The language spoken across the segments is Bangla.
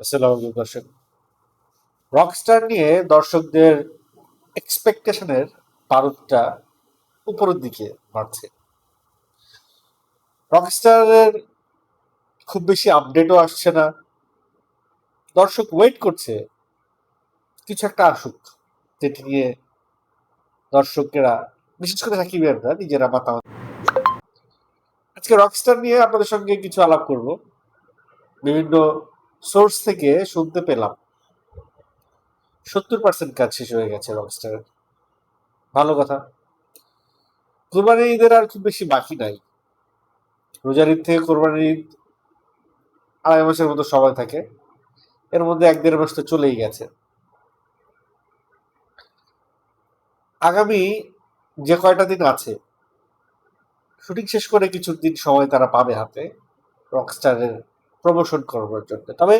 আসসালামু আলাইকুম দর্শক। রকস্টার নিয়ে দর্শকদের এক্সপেকটেশনের বারুদটা উপরের দিকে বাড়ছে। রকস্টারের খুব বেশি আপডেটও আসছে না। দর্শক ওয়েট করছে কিছু একটা আসুক, যেটি নিয়ে দর্শকেরা, বিশেষ করে সাকিবিয়ানরা নিজেরা মাতামাতি। আজকে রকস্টার নিয়ে আপনাদের সঙ্গে কিছু আলাপ করব। বিভিন্ন সোর্স থেকে শুনতে পেলাম 70% কাজ শেষ হয়ে গেছে রকস্টারের। ভালো কথা। কুরবানির ঈদের আর খুব বেশি বাকি নাই। রোজার ঈদ থেকে কোরবানির ঈদ 2.5 মাসের মতো সময় থাকে। এর মধ্যে 1-1.5 মাস তো চলেই গেছে। আগামী যে কয়টা দিন আছে, শুটিং শেষ করে কিছু দিন সময় তারা পাবে হাতে রকস্টারের প্রমোশন করবার জন্য। তবে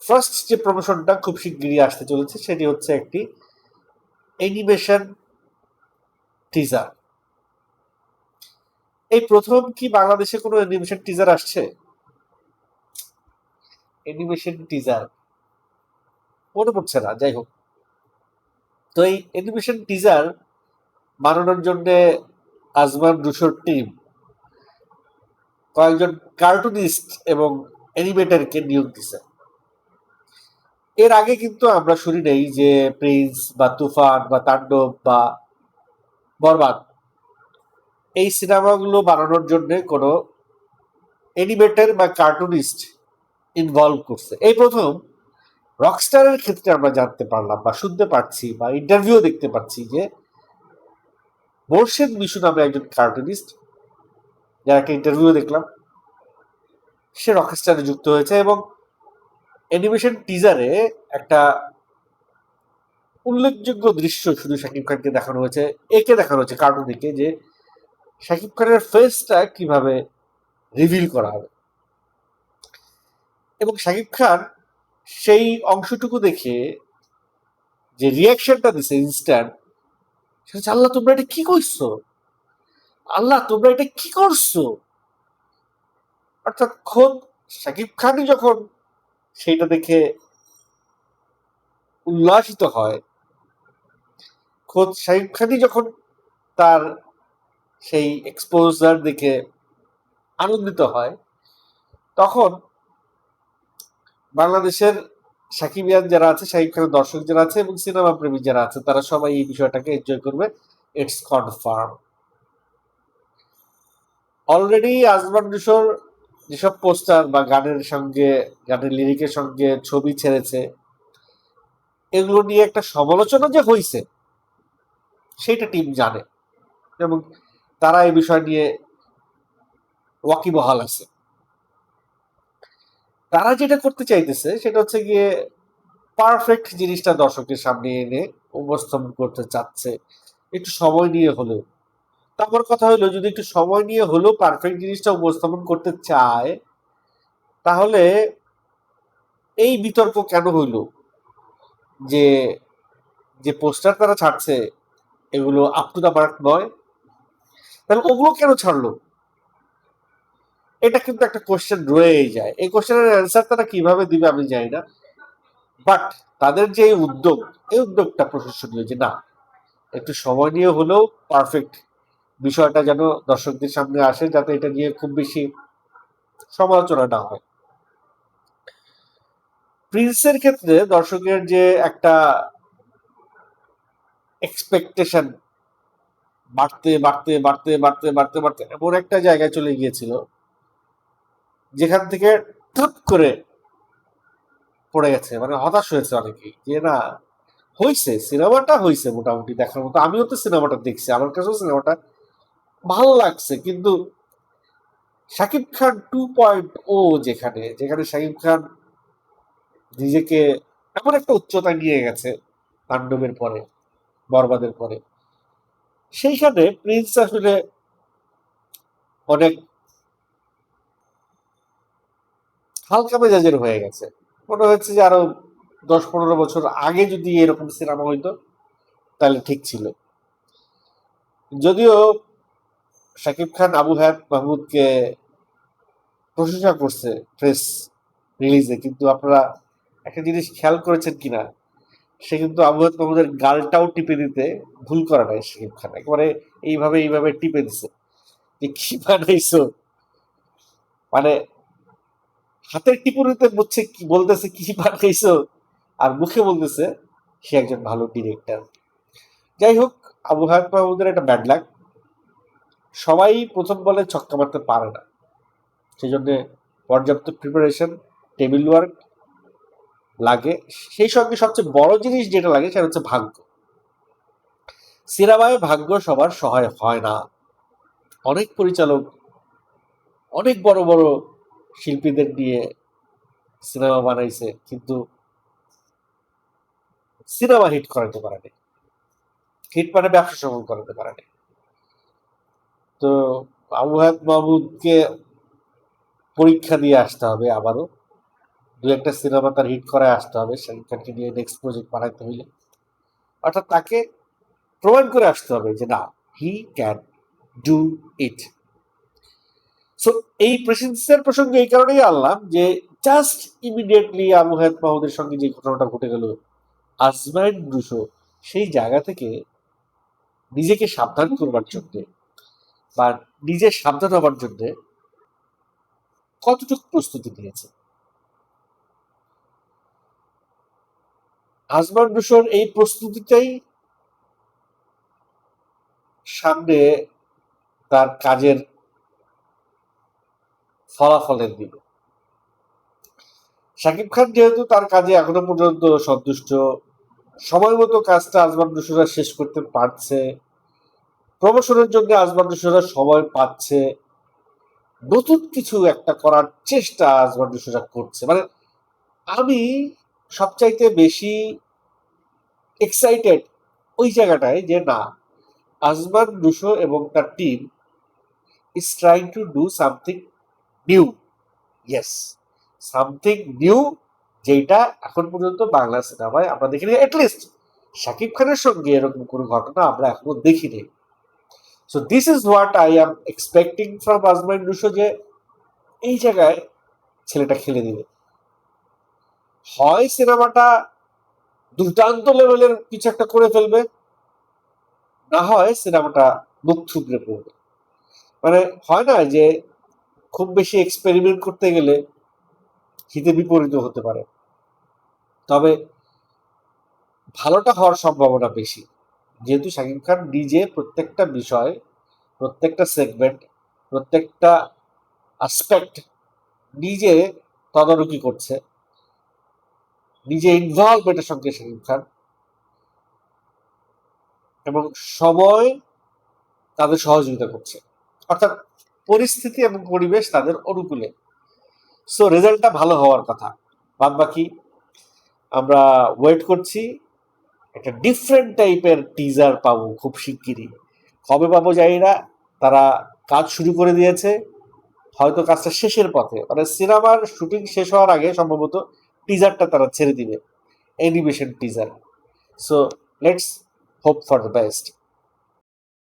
ফার্স্ট যে প্রমোশনটা খুব শিগগিরই আসতে চলেছে, সেটি হচ্ছে একটি অ্যানিমেশন টিজার। এই প্রথম কি বাংলাদেশে কোনো অ্যানিমেশন টিজার আসছে? অ্যানিমেশন টিজার মনে পড়ছে না, যাই হোক। তো এই অ্যানিমেশন টিজার বানানোর জন্য আজমান রুশোর টিম কয়েকজন কার্টুনিস্ট এবং অ্যানিমেটরকে নিয়োগ দিছে। এর আগে কিন্তু আমরা শুনি নেই যে প্রিন্স বা তুফান বা তাণ্ডব বা বরবাদ এই সিনেমাগুলো বানানোর জন্য কোনো অ্যানিমেটর বা কার্টুনিস্ট ইনভলভ করছে। এই প্রথম রকস্টারের ক্ষেত্রে আমরা জানতে পারলাম বা শুনতে পারছি বা ইন্টারভিউ দেখতে পাচ্ছি যে মোর্শেদ মিশু নামে একজন কার্টুনিস্ট, যার একটা ইন্টারভিউ দেখলাম, সে রকস্টারে যুক্ত হয়েছে এবং অ্যানিমেশন টিজারে একটা উল্লেখযোগ্য দৃশ্য শুধু শাকিব খানকে দেখানো হয়েছে, একে দেখানো হয়েছে কার্টুনিকে, যে শাকিব খানের ফেসটা কিভাবে রিভিল করা হবে। এবং শাকিব খান সেই অংশটুকু দেখে যে রিয়াকশনটা দিছে ইনস্ট্যান্ট, সেটা হচ্ছে, আল্লাহ তোমরা এটা কি করছো, আল্লাহ তোমরা এটা কি করছো। অর্থাৎ খোদ শাকিব খানই যখন সেইটা দেখে উল্লাসিত হয়, খোদ শাকিব খানই যখন তার সেই এক্সপোজার দেখে আনন্দিত হয়, তখন বাংলাদেশের সাকিবিয়ান যারা আছে, শাকিব খানের দর্শক যারা আছে এবং সিনেমা প্রেমী যারা আছে, তারা সবাই এই বিষয়টাকে এনজয় করবে। It's confirm. অলরেডি আজমান রুশোর যেসব পোস্টার বা গানের সঙ্গে, গানের লিরিকের সঙ্গে ছবি ছেড়েছে, এগুলো নিয়ে একটা সমালোচনা যে হয়েছে সেটা টিম জানে এবং তারা এই বিষয় নিয়ে ওয়াকিবহাল আছে। তারা যেটা করতে চাইতেছে সেটা হচ্ছে গিয়ে পারফেক্ট জিনিসটা দর্শকের সামনে এনে উপস্থাপন করতে চাচ্ছে, একটু সময় নিয়ে হলেও। তারপর কথা হলো, যদি একটু সময় নিয়ে হলেও পারফেক্ট জিনিসটা উপস্থাপন করতে চায়, তাহলে এই বিতর্ক কেন হইল যে যে পোস্টার তারা ছাড়ছে এগুলো আপ টু দা মার্ক নয়, তাহলে ওগুলো কেন ছাড়লো? এটা কিন্তু একটা কোশ্চেন রয়েই যায়। এই কোশ্চেনের অ্যান্সার তারা কিভাবে দিবে আমি জানি না, বাট তাদের যে উদ্যোগ, এই উদ্যোগটা প্রশংসনীয়, যে না, একটু সময় নিয়ে হলেও পারফেক্ট বিষয়টা যেন দর্শকদের সামনে আসে, যাতে এটা নিয়ে খুব বেশি সমালোচনা না হয়। প্রিন্সের ক্ষেত্রে দর্শকের যে একটা এক্সপেকটেশন বাড়তে বাড়তে বাড়তে বাড়তে বাড়তে বাড়তে এমন একটা জায়গায় চলে গিয়েছিল, যেখান থেকে টুপ করে পড়ে গেছে, মানে হতাশ হয়েছে অনেকেই, যে না, হয়েছে সিনেমাটা, হয়েছে মোটামুটি দেখার মতো। আমিও তো সিনেমাটা দেখছি, আমার কাছেও সিনেমাটা ভালো লাগছে, কিন্তু শাকিব খান 2.0, যেখানে যেখানে শাকিব খান নিজেকে এমন একটা উচ্চতায় নিয়ে গেছে তাণ্ডবের পরে, বরবাদের পরে, সেইখানে প্রিন্স আসলে অনেক হালকা মেজাজের হয়ে গেছে। মনে হচ্ছে যে আরো 10-15 বছর আগে যদি এরকম সিনেমা হইতো তাহলে ঠিক ছিল। যদিও শাকিব খান আবু হায়াত মাহমুদকে প্রশংসা করছে প্রেস রিলিজে, কিন্তু আপনারা একটা জিনিস খেয়াল করেছেন কিনা, সে কিন্তু আবু মাহমুদের গালটাও টিপে দিতে ভুল করে নাই শাকিব খান, একেবারে এইভাবে এইভাবে টিপে দিছে যে কি বানাইছো, মানে হাতের টিপুরিতে বুঝছে কি বলতেছে, কি বানাইছো, আর মুখে বলতেছে সে একজন ভালো ডিরেক্টর। যাই হোক, আবু মাহমুদের একটা ব্যাড লাক, সবাই প্রথম বলে ছক্কা মারতে পারে না, সেই জন্য পর্যাপ্ত প্রিপারেশন, টেবিল ওয়ার্ক লাগে। সেই সঙ্গে সবচেয়ে বড় জিনিস যেটা লাগে সেটা হচ্ছে ভাগ্য। সিনেমায় ভাগ্য সবার সহায় হয় না। অনেক পরিচালক অনেক বড় বড় শিল্পীদের নিয়ে সিনেমা বানাইছে, কিন্তু সিনেমা হিট করাতে পারেনি, হিট মানে ব্যবসা সফল করাতে পারেনি। তো আবু মাহমুদকে পরীক্ষা দিয়ে আসতে হবে আবারও, দু একটা সিনেমা তার হিট করায় আসতে হবে শাকিব খানকে নিয়ে নেক্সট প্রজেক্ট বানাইতে হইলে, অর্থাৎ তাকে প্রমাণ করে আসতে হবে যে না, he can do it. So এই প্রেসিডেন্সিয়াল প্রসঙ্গে এই কারণেই আনলাম যে জাস্ট ইমিডিয়েটলি আবু মাহমুদের সঙ্গে যে ঘটনাটা ঘটে গেল, আজমাইন রুশো সেই জায়গা থেকে নিজেকে সাবধান করবার জন্য বা নিজে সাবধান হবার জন্য কতটুকু প্রস্তুতি নিয়েছে। আজমান রুশোর এই প্রস্তুতিটাই সামনে তার কাজের ফলাফলের দিকে। শাকিব খান যেহেতু তার কাজে এখনো পর্যন্ত সন্তুষ্ট, সময় মতো কাজটা আজমান রুশোরা শেষ করতে পারছে, প্রমোশনের জন্য আজমান রুশোরা সময় পাচ্ছে, নতুন কিছু একটা করার চেষ্টা আজমান রুশোরা করছে। মানে আমি সবচাইতে বেশি এক্সাইটেড ওই জায়গাটায় যে না, আজমান রুশো এবং তার team is trying to do something new. Yes, something new, যেটা এখন পর্যন্ত বাংলা সিনেমায় আমরা দেখিনি, এটলিস্ট শাকিব খানের সঙ্গে এরকম কোনো ঘটনা আমরা এখনো দেখিনি। So this is what I am expecting from আজমান রুশো, যে এই জায়গায় ছেলেটা খেলে দিবে। হয় সিনেমাটা দুর্দান্ত লেভেলের কিছু একটা করে ফেলবে, না হয় সিনেমাটা মুখ থুবড়ে পড়বে। মানে হয় না যে খুব বেশি এক্সপেরিমেন্ট করতে গেলে হিতে বিপরীত হতে পারে, তবে ভালোটা হওয়ার সম্ভাবনা বেশি, যেহেতু শাকিব খান নিজে প্রত্যেকটা বিষয়, প্রত্যেকটা সেগমেন্ট, প্রত্যেকটা আসপেক্ট নিজে তদারকি করছে, নিজে ইনভলভ এটার সঙ্গে শাকিব খান, এবং সময় তাদের সহযোগিতা করছে, অর্থাৎ পরিস্থিতি এবং পরিবেশ তাদের অনুকূলে। সো রেজাল্টটা ভালো হওয়ার কথা, বাদ বাকি আমরা ওয়েট করছি। একটা ডিফারেন্ট টাইপের টিজার পাবো খুব শিগগিরই, কবে পাবো জানি না। তারা কাজ শুরু করে দিয়েছে, হয়তো কাজটা শেষের পথে, মানে সিনেমার শুটিং শেষ হওয়ার আগে সম্ভবত টিজারটা তারা ছেড়ে দিবে, animation teaser. So let's hope for the best.